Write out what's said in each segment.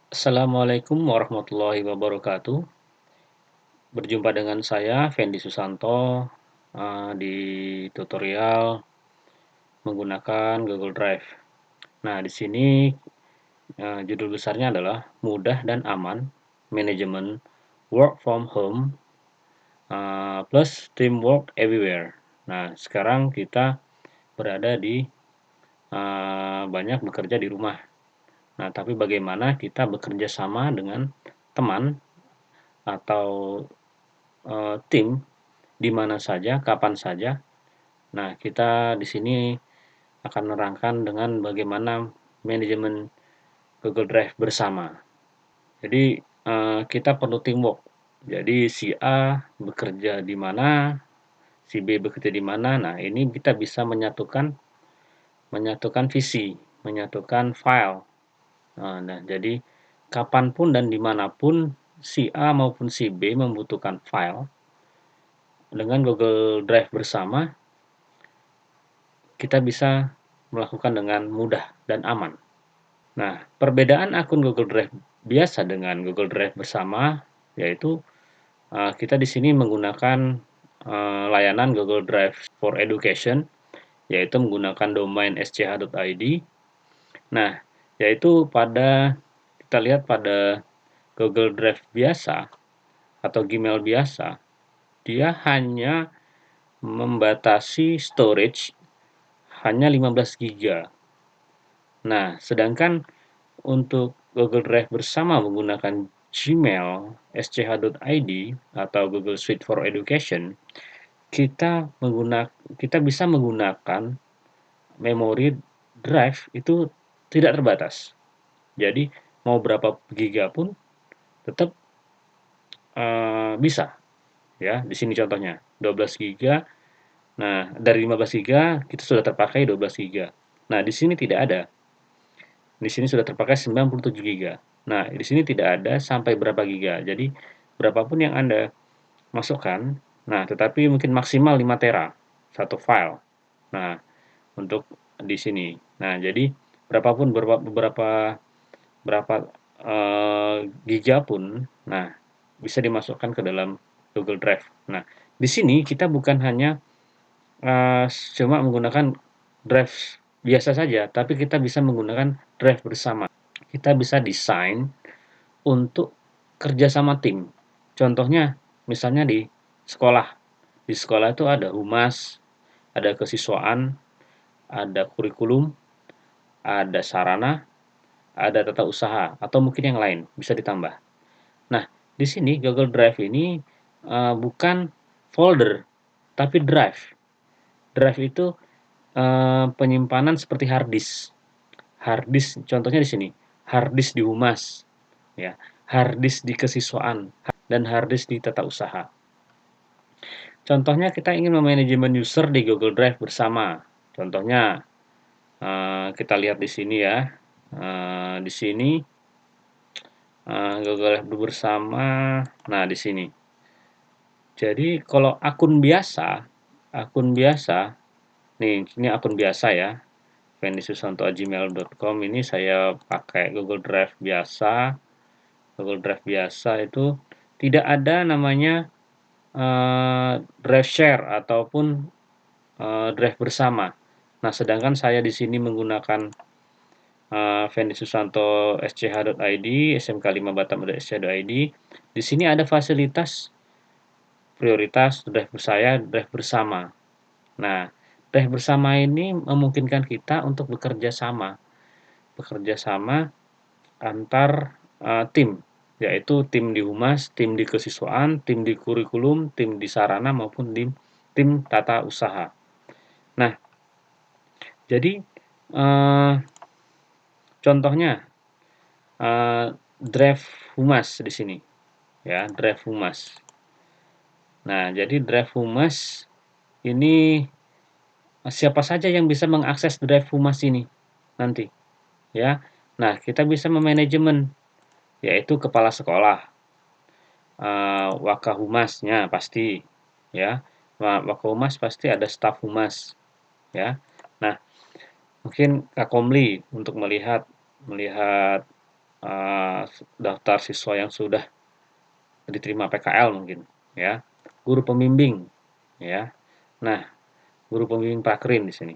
Assalamualaikum warahmatullahi wabarakatuh. Berjumpa dengan saya Fendi Susanto di tutorial menggunakan Google Drive. Nah, di sini judul besarnya adalah mudah dan aman manajemen work from home plus teamwork everywhere. Nah, sekarang kita berada di banyak bekerja di rumah. Nah, tapi bagaimana kita bekerja sama dengan teman atau tim di mana saja, kapan saja. Nah, kita di sini akan menerangkan dengan bagaimana manajemen Google Drive bersama. Jadi, kita perlu teamwork. Jadi, si A bekerja di mana, si B bekerja di mana. Nah, ini kita bisa menyatukan menyatukan visi, menyatukan file. Nah, jadi kapanpun dan dimanapun si A maupun si B membutuhkan file, dengan Google Drive bersama, kita bisa melakukan dengan mudah dan aman. Nah, perbedaan akun Google Drive biasa dengan Google Drive bersama yaitu kita di sini menggunakan layanan Google Drive for Education, yaitu menggunakan domain sch.id. Nah, yaitu kita lihat pada Google Drive biasa atau Gmail biasa, dia hanya membatasi storage hanya 15 GB. Nah, sedangkan untuk Google Drive bersama menggunakan Gmail, sch.id atau Google Suite for Education, kita bisa menggunakan memori drive itu tidak terbatas. Jadi mau berapa giga pun tetap bisa. Ya, di sini contohnya 12 giga. Nah, dari 15 giga kita sudah terpakai 12 giga. Nah, di sini tidak ada. Di sini sudah terpakai 97 giga. Nah, di sini tidak ada sampai berapa giga. Jadi, berapapun yang Anda masukkan, nah, tetapi mungkin maksimal 5 tera satu file. Nah, untuk di sini. Nah, jadi berapapun berapa giga pun, nah, bisa dimasukkan ke dalam Google Drive. Nah, di sini kita bukan hanya cuma menggunakan drive biasa saja, tapi kita bisa menggunakan drive bersama. Kita bisa desain untuk kerja sama tim. Contohnya, misalnya di sekolah. Di sekolah itu ada humas, ada kesiswaan, ada kurikulum, ada sarana, ada tata usaha, atau mungkin yang lain bisa ditambah. Nah, di sini Google Drive ini bukan folder, tapi drive. Drive itu penyimpanan seperti hard disk. Hard disk contohnya di sini, hard disk di humas, ya, hard disk di kesiswaan, dan hard disk di tata usaha. Contohnya kita ingin memanajemen user di Google Drive bersama. Contohnya kita lihat di sini ya. Di sini Google Drive bersama. Nah, di sini. Jadi kalau akun biasa, nih ini akun biasa ya. fendisusanto@gmail.com ini saya pakai Google Drive biasa. Google Drive biasa itu tidak ada namanya drive share ataupun drive bersama. Nah, sedangkan saya di sini menggunakan Fendi Susanto sch.id, smk5 batam.sch.id. Di sini ada fasilitas prioritas drive saya, drive bersama. Nah, drive bersama ini memungkinkan kita untuk bekerja sama antar tim, yaitu tim di humas, tim di kesiswaan, tim di kurikulum, tim di sarana maupun tim tata usaha. Nah, jadi contohnya drive humas di sini, ya, drive humas. Nah, jadi drive humas ini siapa saja yang bisa mengakses drive humas ini nanti, ya. Nah, kita bisa memanajemen, yaitu kepala sekolah, wakahumasnya pasti, ya. Wakahumas pasti ada staf humas, ya. Nah, mungkin Kakomli untuk melihat daftar siswa yang sudah diterima PKL mungkin, ya. Guru pembimbing, ya. Nah, guru pembimbing prakerin di sini.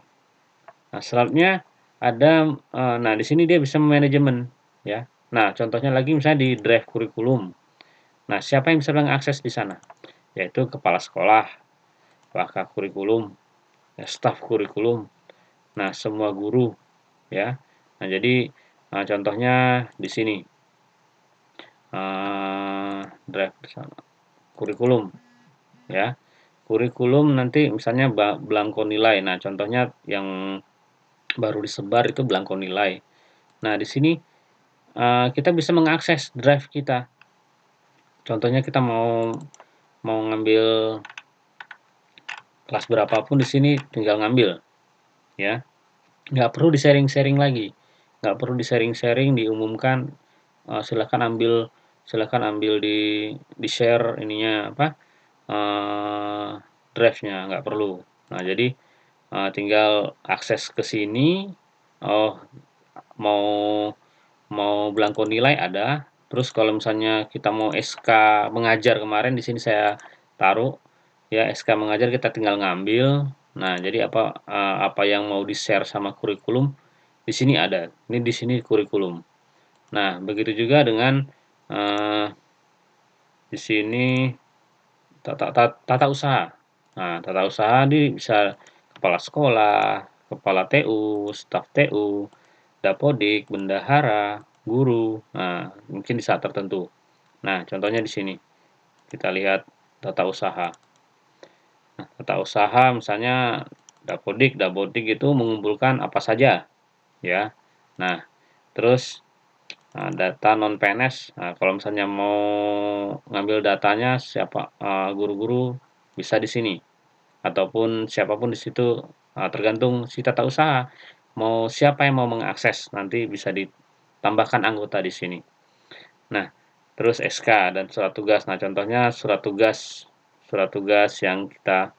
Nah, selanjutnya ada, nah di sini dia bisa manajemen, ya. Nah, contohnya lagi misalnya di drive kurikulum. Nah, siapa yang bisa mengakses di sana? Yaitu kepala sekolah, wakil kurikulum, ya, staf kurikulum, nah semua guru, ya. Nah, jadi contohnya di sini drive bersama kurikulum, ya. Kurikulum nanti misalnya belangko nilai. Nah, contohnya yang baru disebar itu belangko nilai. Nah, di sini kita bisa mengakses drive kita. Contohnya kita mau ngambil kelas berapapun di sini tinggal ngambil, ya. Nggak perlu di-sharing-sharing lagi. Nggak perlu di-sharing-sharing, diumumkan, silakan ambil di-share ininya apa, drive-nya, nggak perlu. Nah, jadi tinggal akses ke sini, oh mau belangko nilai ada, terus kalau misalnya kita mau SK mengajar kemarin di sini saya taruh, ya SK mengajar kita tinggal ngambil. Nah, jadi apa yang mau di-share sama kurikulum di sini ada. Ini di sini kurikulum. Nah, begitu juga dengan di sini tata usaha. Nah, tata usaha ini bisa kepala sekolah, kepala TU, staf TU, dapodik, bendahara, guru. Nah, mungkin di saat tertentu. Nah, contohnya di sini. Kita lihat tata usaha. Nah, tata usaha misalnya dapodik itu mengumpulkan apa saja, ya. Nah, terus data non PNS. Nah, kalau misalnya mau ngambil datanya siapa guru-guru bisa di sini ataupun siapapun di situ, tergantung si tata usaha mau siapa yang mau mengakses nanti bisa ditambahkan anggota di sini. Nah, terus SK dan surat tugas. Nah, contohnya surat tugas yang kita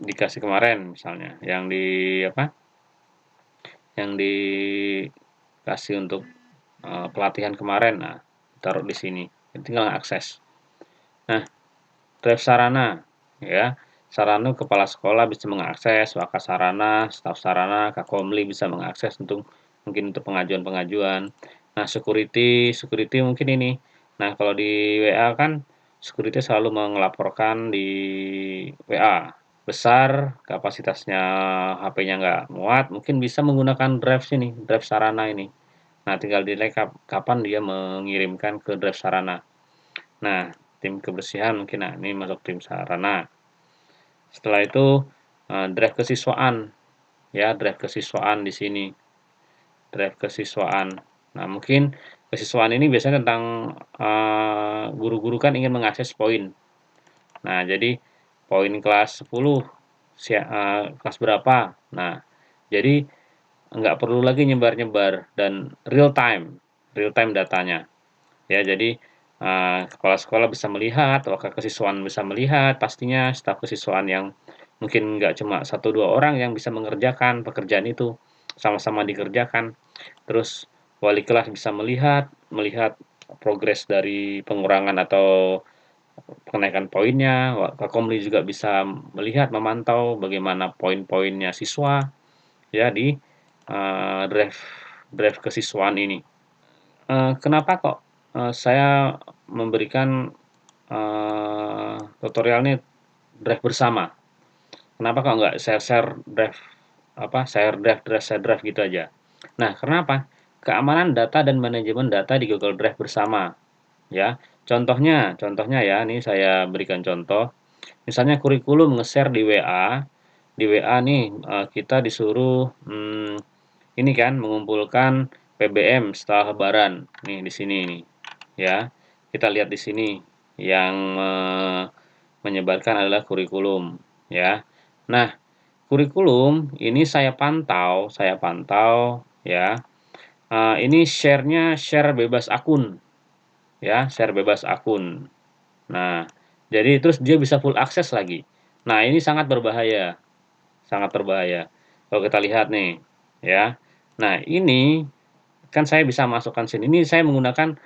dikasih kemarin misalnya, yang apa? Yang dikasih untuk pelatihan kemarin. Nah, taruh di sini. Tinggal akses. Nah, drive sarana, ya. Sarana kepala sekolah bisa mengakses, wakasarana, staf sarana, kakomli bisa mengakses untuk mungkin untuk pengajuan-pengajuan. Nah, security mungkin ini. Nah, kalau di WA kan security selalu melaporkan di WA. Besar, kapasitasnya HP-nya nggak muat, mungkin bisa menggunakan drive sini, drive sarana ini. Nah, tinggal dinilai kapan dia mengirimkan ke drive sarana. Nah, tim kebersihan mungkin, nah ini masuk tim sarana. Setelah itu drive kesiswaan, ya drive kesiswaan di sini, drive kesiswaan. Nah, mungkin kesiswaan ini biasanya tentang guru-guru kan ingin mengakses poin. Nah, jadi poin kelas 10 kelas berapa. Nah, jadi nggak perlu lagi nyebar-nyebar dan real time datanya. Ya, jadi kepala sekolah bisa melihat, wakil kesiswaan bisa melihat, pastinya staf kesiswaan yang mungkin nggak cuma 1-2 orang yang bisa mengerjakan pekerjaan itu, sama-sama dikerjakan. Terus wali kelas bisa melihat progres dari pengurangan atau kenaikan poinnya, Kakomli juga bisa melihat, memantau bagaimana poin-poinnya siswa, ya di drive drive kesiswaan ini. Kenapa kok saya memberikan tutorial ini drive bersama? Kenapa kok nggak share-share drive share drive gitu aja? Nah, karena apa? Keamanan data dan manajemen data di Google Drive bersama, ya. Contohnya ya, ini saya berikan contoh. Misalnya kurikulum nge-share di WA nih kita disuruh ini kan mengumpulkan PBM setelah Lebaran. Nih di sini nih, ya. Kita lihat di sini yang menyebarkan adalah kurikulum, ya. Nah, kurikulum ini saya pantau ya. Ini share bebas akun, ya, share bebas akun. Nah, jadi terus dia bisa full akses lagi. Nah, ini sangat berbahaya, sangat berbahaya. Kalau kita lihat nih, ya. Nah, ini kan saya bisa masukkan sini. Ini saya menggunakan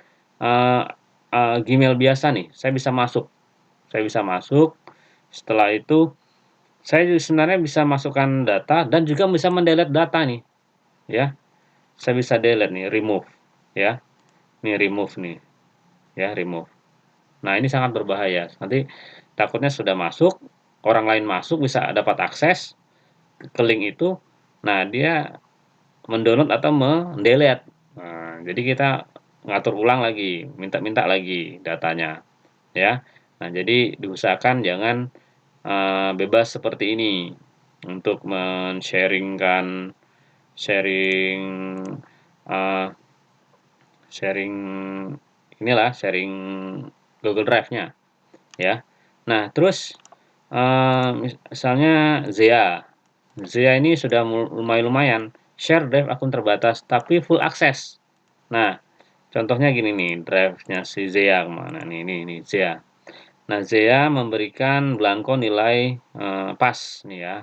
Gmail biasa nih, saya bisa masuk. Setelah itu saya sebenarnya bisa masukkan data dan juga bisa mendelete data nih, ya. Saya bisa delete nih, remove, ya. Ini remove nih, ya, remove. Nah, ini sangat berbahaya. Nanti takutnya sudah masuk, orang lain masuk bisa dapat akses ke link itu. Nah, dia mendownload atau mendelete. Nah, jadi kita ngatur ulang lagi, minta-minta lagi datanya, ya. Nah, jadi diusahakan jangan bebas seperti ini untuk men-sharing uh, sharing sharing Google Drive-nya, ya. Nah, terus misalnya Zea. Zea ini sudah lumayan share drive akun terbatas tapi full akses. Nah, contohnya gini nih, drive-nya si Zea kemana nih? Ini Zea. Nah, Zea memberikan belangko nilai pas nih ya.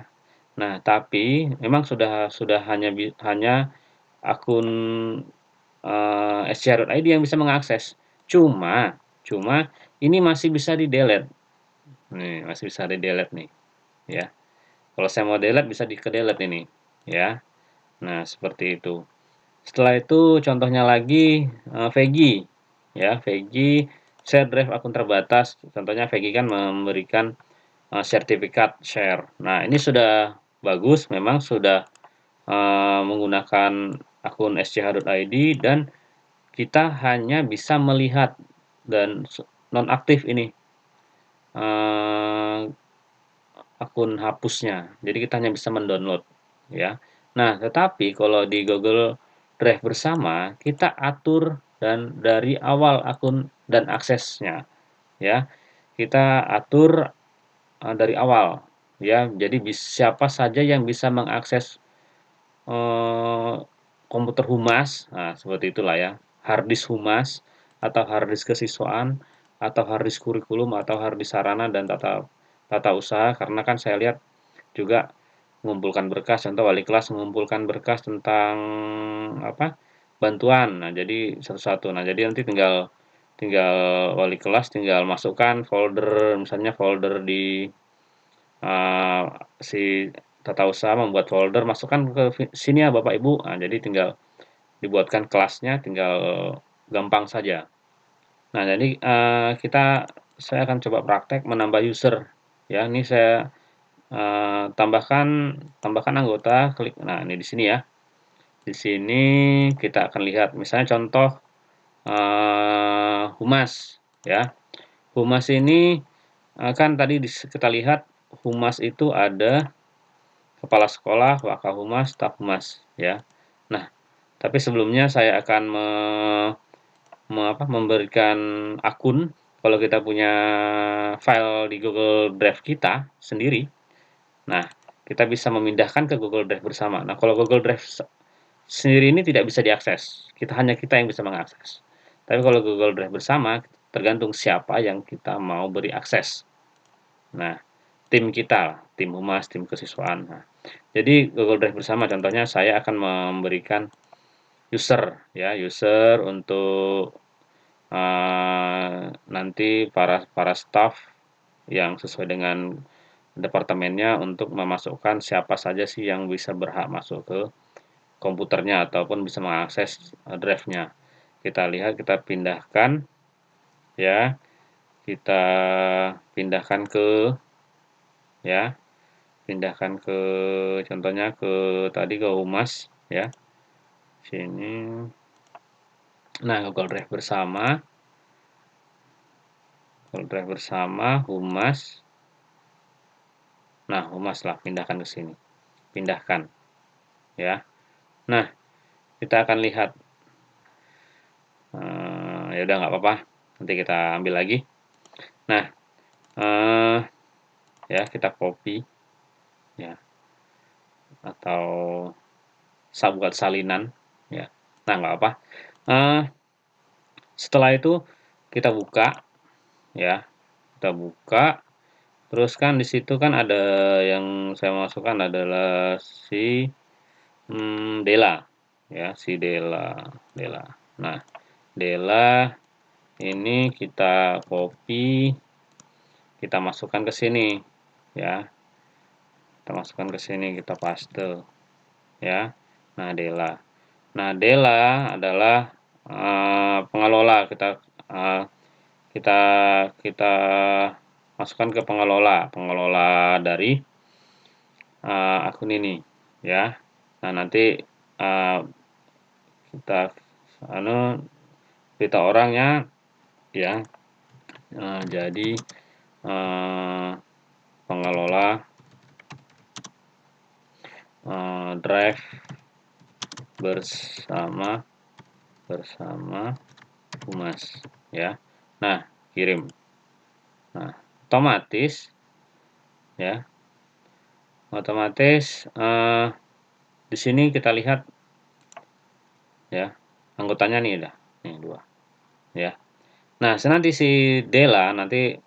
Nah, tapi memang sudah hanya akun SCR.id yang bisa mengakses. Cuma cuma ini masih bisa di-delete. Nih, masih bisa di-delete nih, ya. Kalau saya mau delete bisa ke-delete ini, ya. Nah, seperti itu. Setelah itu contohnya lagi Vegi, ya. Vegi share drive akun terbatas. Contohnya Vegi kan memberikan sertifikat share. Nah, ini sudah bagus, memang sudah menggunakan akun SCH.id dan kita hanya bisa melihat dan nonaktif ini akun hapusnya. Jadi kita hanya bisa mendownload, ya. Nah, tetapi kalau di Google Drive bersama, kita atur dan dari awal akun dan aksesnya, ya. Kita atur dari awal, ya. Jadi siapa saja yang bisa mengakses eh, komputer humas, nah, seperti itulah ya. Harddisk humas atau harddisk kesiswaan atau harddisk kurikulum atau harddisk sarana dan tata tata usaha, karena kan saya lihat juga mengumpulkan berkas, contoh wali kelas mengumpulkan berkas tentang apa, bantuan. Nah, jadi satu-satu. Nah, jadi nanti tinggal tinggal wali kelas tinggal masukkan folder, misalnya folder di uh, si tata usaha membuat folder, masukkan ke sini ya Bapak Ibu. Nah, jadi tinggal dibuatkan kelasnya, tinggal gampang saja. Nah, jadi saya akan coba praktek menambah user. Ya, ini saya tambahkan anggota, klik. Nah, ini di sini ya. Di sini kita akan lihat misalnya contoh humas, ya. Humas ini kan tadi kita lihat humas itu ada kepala sekolah, wakahumas, staf humas, ya. Nah, tapi sebelumnya saya akan memberikan akun. Kalau kita punya file di Google Drive kita sendiri, nah, kita bisa memindahkan ke Google Drive bersama. Nah, kalau Google Drive sendiri ini tidak bisa diakses. Kita yang bisa mengakses. Tapi kalau Google Drive bersama, tergantung siapa yang kita mau beri akses. Nah, tim kita, tim humas, tim kesiswaan. Nah, jadi Google Drive bersama, contohnya saya akan memberikan user, ya, user untuk nanti para staff yang sesuai dengan departemennya untuk memasukkan siapa saja sih yang bisa berhak masuk ke komputernya ataupun bisa mengakses drive-nya. Kita lihat, kita pindahkan, ya. Kita pindahkan ke, ya, pindahkan ke contohnya ke tadi ke humas, ya. Sini. Nah, Google Drive bersama, humas. Nah, humas lah, pindahkan ke sini. Pindahkan, ya. Nah, kita akan lihat. Ya udah nggak apa-apa. Nanti kita ambil lagi. Nah, ya kita copy, ya, atau buat salinan, ya. Nah, nggak apa. Setelah itu kita buka, ya. Kita buka. Terus kan di situ kan ada yang saya masukkan adalah si Dela, ya, si Dela. Nah, Dela ini kita copy, kita masukkan ke sini ya. Kita masukkan ke sini, kita paste ya. Nah, Dela. Nah, Dela adalah pengelola. Kita kita masukkan ke pengelola dari akun ini ya. Nah, nanti kita kita orangnya ya, jadi pengelola drive bersama humas ya. Nah, kirim. Nah, otomatis ya, di sini kita lihat ya, anggotanya nih udah nih 2 ya. Nah, nanti si Dela nanti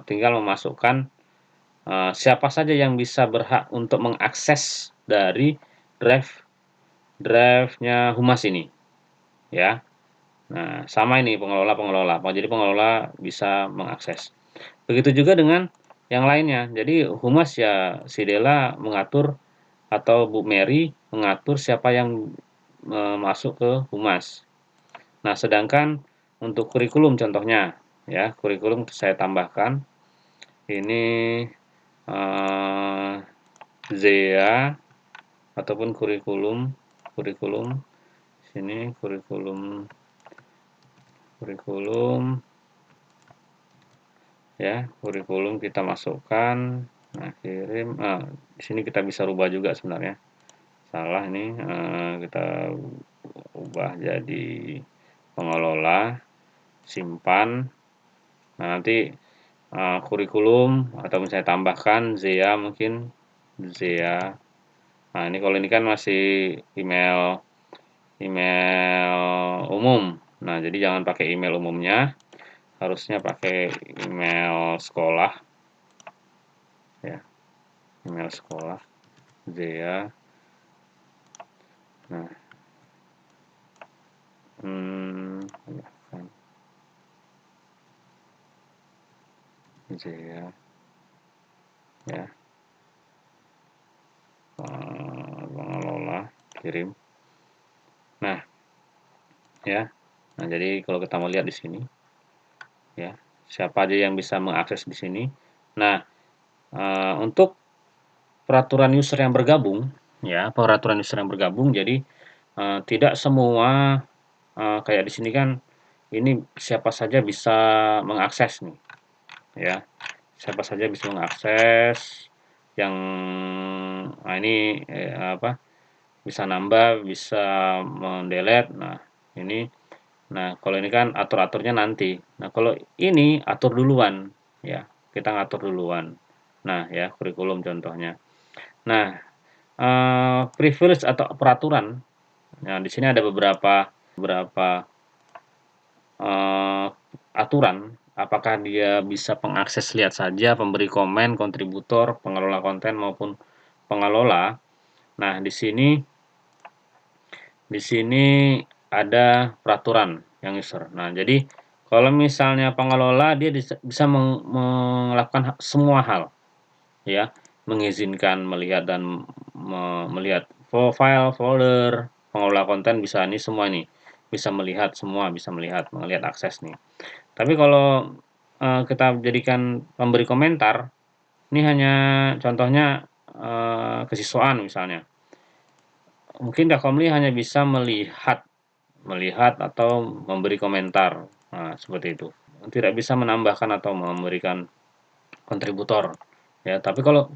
tinggal memasukkan siapa saja yang bisa berhak untuk mengakses dari drive-nya humas ini ya. Nah, sama ini pengelola. Jadi pengelola bisa mengakses. Begitu juga dengan yang lainnya. Jadi humas ya si Dela mengatur atau Bu Mary mengatur siapa yang masuk ke humas. Nah, sedangkan untuk kurikulum contohnya ya, kurikulum saya tambahkan ini Zea ataupun kurikulum sini kurikulum ya, kurikulum kita masukkan. Nah, kirim. Di sini kita bisa rubah juga sebenarnya. Salah ini, kita ubah jadi pengelola, simpan. Nah, nanti kurikulum atau misalnya tambahkan Zea mungkin Zea. Nah, ini kalau ini kan masih email umum. Nah, jadi jangan pakai email umumnya, harusnya pakai email sekolah ya, email sekolah Zea. Nah, Zea ya, pengelola kirim. Nah ya, nah jadi kalau kita mau lihat di sini ya, siapa aja yang bisa mengakses di sini. Nah, untuk peraturan user yang bergabung ya, jadi tidak semua kayak di sini kan ini siapa saja bisa mengakses nih ya, siapa saja bisa mengakses yang ini bisa nambah, bisa mendelete. Nah, ini kalau ini kan atur-aturnya nanti. Nah, kalau ini atur duluan ya, kita ngatur duluan. Nah, ya kurikulum contohnya. Nah, privilege atau peraturan. Nah, di sini ada beberapa aturan. Apakah dia bisa pengakses lihat saja, pemberi komen, kontributor, pengelola konten maupun pengelola. Nah, di sini ada peraturan yang user. Nah, jadi kalau misalnya pengelola dia bisa melakukan semua hal ya, mengizinkan melihat dan melihat file, folder, pengelola konten bisa nih semua nih, bisa melihat semua, bisa melihat akses nih. Tapi kalau kita jadikan pemberi komentar, ini hanya contohnya kesiswaan misalnya. Mungkin Dakomli hanya bisa melihat atau memberi komentar. Nah, seperti itu. Tidak bisa menambahkan atau memberikan kontributor. Ya, tapi kalau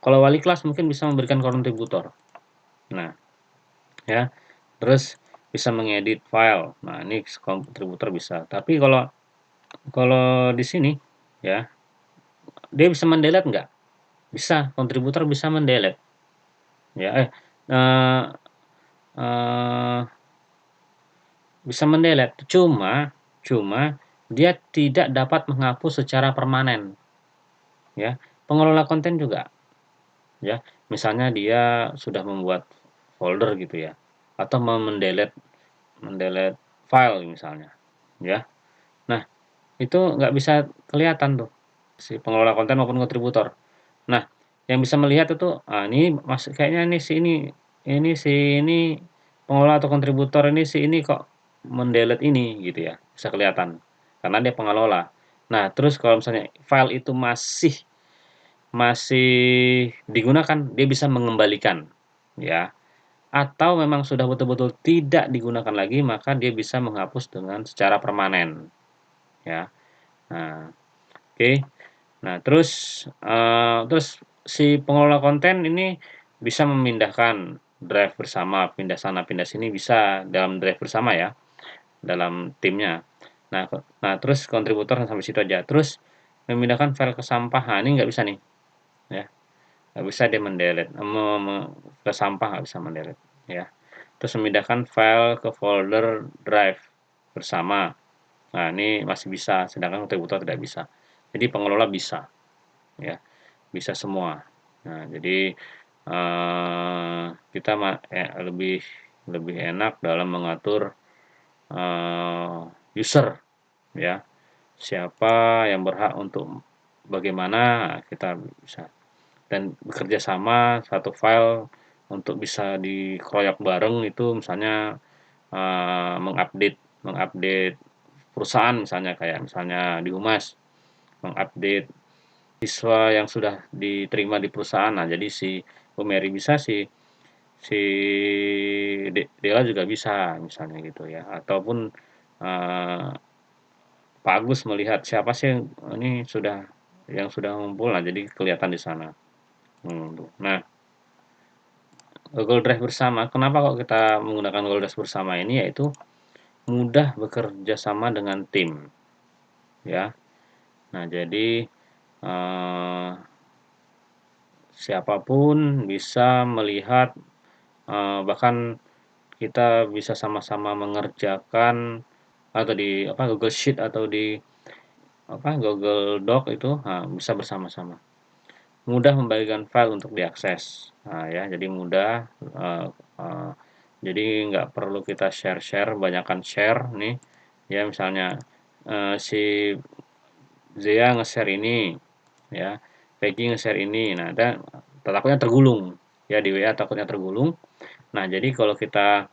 wali kelas mungkin bisa memberikan kontributor. Nah, ya. Terus bisa mengedit file. Nah, ini kontributor bisa. Tapi kalau di sini ya, dia bisa mendelete nggak? Bisa, kontributor bisa mendelete. Ya, bisa mendelete. Cuma dia tidak dapat menghapus secara permanen. Ya, pengelola konten juga. Ya, misalnya dia sudah membuat folder gitu ya, atau mendelete file misalnya, ya. Nah, itu nggak bisa kelihatan tuh, si pengelola konten maupun kontributor. Nah, yang bisa melihat itu, ini kayaknya nih si ini pengelola atau kontributor ini si ini kok mendelete ini gitu ya, bisa kelihatan, karena dia pengelola. Nah, terus kalau misalnya file itu masih masih digunakan, dia bisa mengembalikan, ya. Atau memang sudah betul-betul tidak digunakan lagi, maka dia bisa menghapus dengan secara permanen, ya. Nah, oke. Nah, terus si pengelola konten ini bisa memindahkan drive bersama, pindah sana pindah sini bisa dalam drive bersama ya, dalam timnya. Nah, terus kontributor sampai situ aja. Terus memindahkan file ke sampah, nah ini nggak bisa nih, ya. Nggak bisa dia mendelete, ke sampah nggak bisa mendelete, ya. Terus memindahkan file ke folder drive bersama. Nah, ini masih bisa, sedangkan kontributor tidak bisa. Jadi pengelola bisa, ya, bisa semua. Nah, jadi kita lebih lebih enak dalam mengatur user, ya. Siapa yang berhak untuk bagaimana kita bisa, dan bekerja sama satu file untuk bisa dikeroyok bareng itu misalnya mengupdate mengupdate perusahaan misalnya kayak misalnya di Humas mengupdate siswa yang sudah diterima di perusahaan. Nah, jadi si Bu Mary bisa, si Dela juga bisa misalnya gitu ya. Ataupun eh, Pak Agus melihat siapa sih yang sudah ngumpul, nah jadi kelihatan di sana. Nah, Google Drive bersama, kenapa kok kita menggunakan Google Drive bersama ini, yaitu mudah bekerja sama dengan tim, ya. Nah, jadi eh, siapapun bisa melihat, bahkan kita bisa sama-sama mengerjakan atau di Google Sheet atau di Google Doc itu, bisa bersama-sama. Mudah membagikan file untuk diakses. Nah, ya, jadi mudah. eh, eh, jadi nggak perlu kita share-share, banyakkan share nih. Ya, misalnya si Zia nge-share ini, ya, Peggy nge-share ini. Nah, takutnya tergulung. Ya, di WA takutnya tergulung. Nah, jadi kalau kita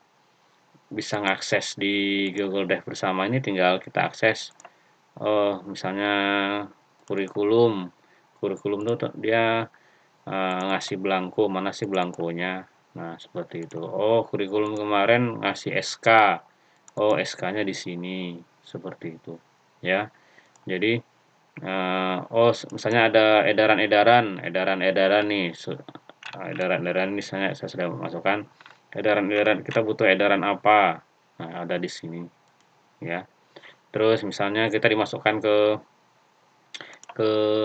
bisa ngakses di Google Drive bersama ini, tinggal kita akses, misalnya kurikulum. Kurikulum itu dia ngasih belangko, mana sih belangkonya. Nah, seperti itu. Oh, kurikulum kemarin ngasih SK. Oh, SK-nya di sini. Seperti itu. Ya. Jadi, misalnya ada edaran-edaran nih. Edaran-edaran misalnya saya sudah masukkan edaran-edaran, kita butuh edaran apa. Nah, ada di sini, ya. Terus misalnya kita dimasukkan ke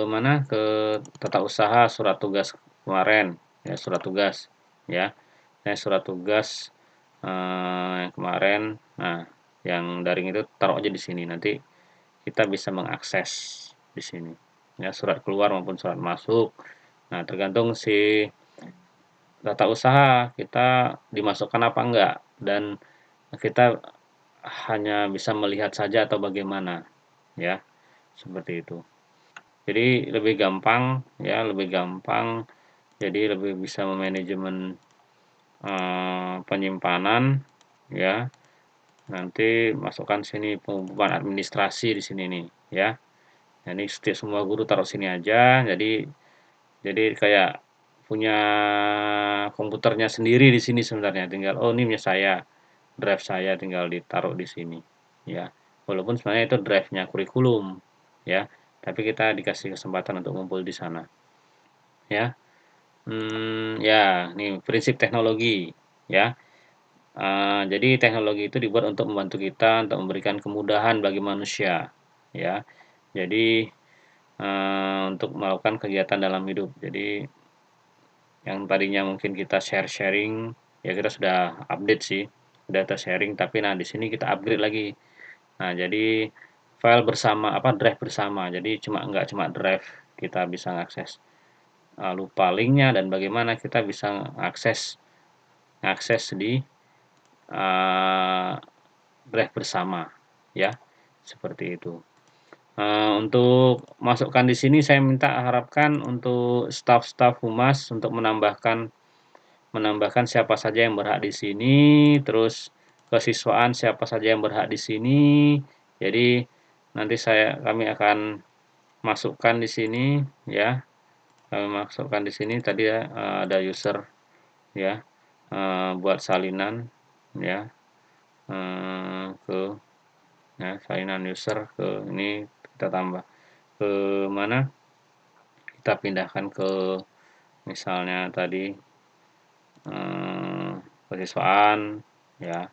mana, ke tata usaha surat tugas kemarin, ya, surat tugas, ya. Surat tugas yang kemarin. Nah, yang daring itu taruh aja di sini, nanti kita bisa mengakses di sini, ya, surat keluar maupun surat masuk. Nah, tergantung si tata usaha kita dimasukkan apa enggak, dan kita hanya bisa melihat saja atau bagaimana, ya, seperti itu. Jadi lebih gampang, ya, lebih gampang. Jadi lebih bisa memanajemen penyimpanan, ya. Nanti masukkan sini pengumuman administrasi di sini nih, ya. Nah, ini setiap semua guru taruh sini aja. Jadi kayak punya komputernya sendiri di sini sebenarnya. Tinggal, oh, ini punya saya, drive saya tinggal ditaruh di sini, ya. Walaupun sebenarnya itu drive-nya kurikulum, ya. Tapi kita dikasih kesempatan untuk ngumpul di sana, ya. Ya, nih prinsip teknologi, ya. Jadi teknologi itu dibuat untuk membantu kita untuk memberikan kemudahan bagi manusia, ya. Jadi untuk melakukan kegiatan dalam hidup. Jadi yang tadinya mungkin kita sharing, ya kita sudah update sih, data sharing, tapi nah di sini kita upgrade lagi. Nah, jadi file bersama, drive bersama. Jadi nggak cuma drive kita bisa mengakses, lupa linknya dan bagaimana kita bisa akses akses di drive bersama, ya, seperti itu. Untuk masukkan di sini saya harapkan untuk staf-staf humas untuk menambahkan siapa saja yang berhak di sini, terus kesiswaan siapa saja yang berhak di sini. Jadi nanti kami akan masukkan di sini, ya. Kami masukkan di sini tadi ya, ada user, ya, buat salinan, ya, ke ya, salinan user ke ini kita tambah ke mana, kita pindahkan ke misalnya tadi kesiswaan, ya,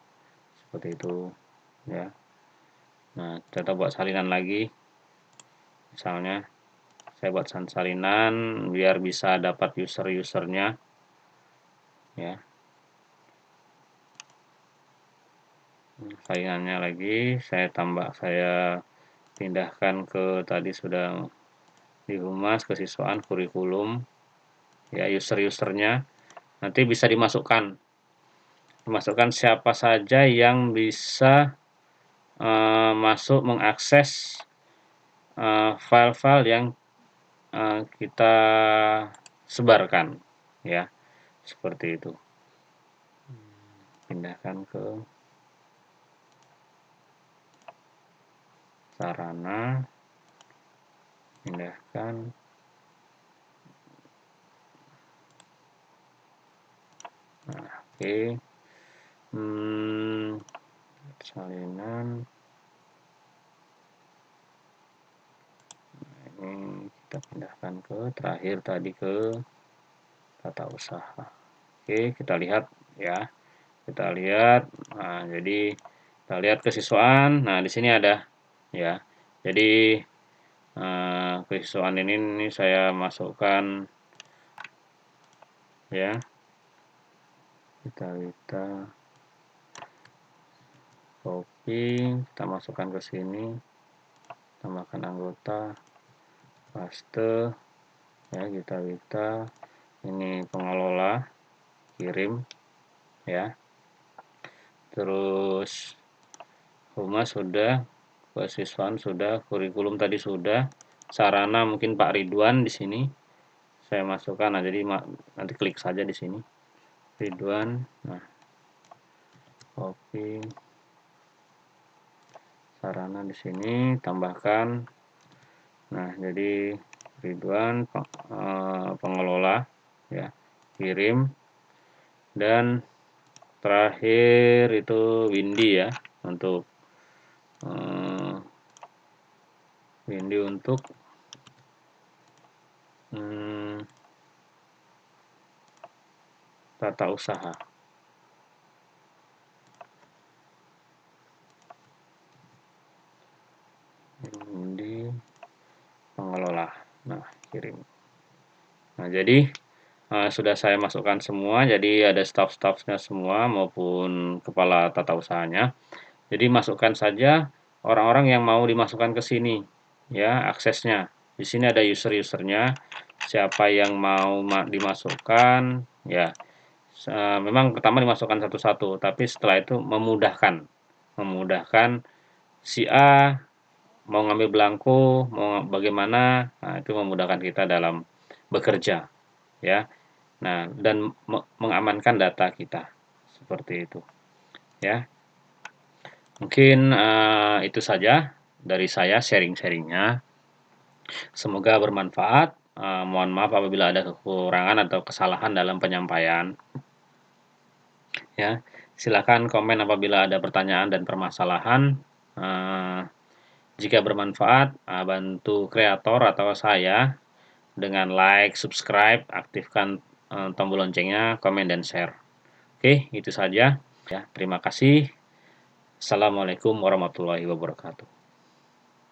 seperti itu, ya. Nah, kita buat salinan lagi, misalnya saya buat salinan biar bisa dapat usernya, ya. Salingannya lagi saya pindahkan ke tadi sudah di humas, kesiswaan, kurikulum, ya, usernya nanti bisa dimasukkan siapa saja yang bisa masuk mengakses file-file yang kita sebarkan, ya, seperti itu. Pindahkan ke sarana, pindahkan, nah, oke. Salinan, nah, ini kita pindahkan ke terakhir tadi ke tata usaha. Oke, kita lihat, ya, kita lihat. Nah, jadi kita lihat kesiswaan. Nah, di sini ada, ya, jadi kesiswaan ini saya masukkan, ya, kita copy, kita masukkan ke sini, tambahkan anggota, paste, ya, kita ini pengelola, kirim, ya, terus humas sudah, kesiswaan sudah, kurikulum tadi sudah, sarana mungkin Pak Ridwan di sini saya masukkan. Nah, jadi nanti klik saja di sini Ridwan, nah, copy, sarana di sini tambahkan. Nah, jadi Ridwan pengelola, ya, kirim, dan terakhir itu Windy, ya, untuk tata usaha. Windy pengelola, nah, kirim. Nah, jadi sudah saya masukkan semua, jadi ada staff-staffnya semua maupun kepala tata usahanya. Jadi masukkan saja orang-orang yang mau dimasukkan ke sini, ya, aksesnya. Di sini ada user-usernya, siapa yang mau dimasukkan, ya. Memang pertama dimasukkan satu-satu, tapi setelah itu memudahkan si A mau ngambil belangko, mau bagaimana, nah, itu memudahkan kita dalam bekerja, ya. Nah, dan mengamankan data kita, seperti itu, ya. Mungkin itu saja dari saya sharing-sharingnya. Semoga bermanfaat. Mohon maaf apabila ada kekurangan atau kesalahan dalam penyampaian. Ya, silakan komen apabila ada pertanyaan dan permasalahan. Jika bermanfaat, bantu kreator atau saya dengan like, subscribe, aktifkan tombol loncengnya, komen dan share. Oke, itu saja. Ya, terima kasih. Assalamualaikum warahmatullahi wabarakatuh.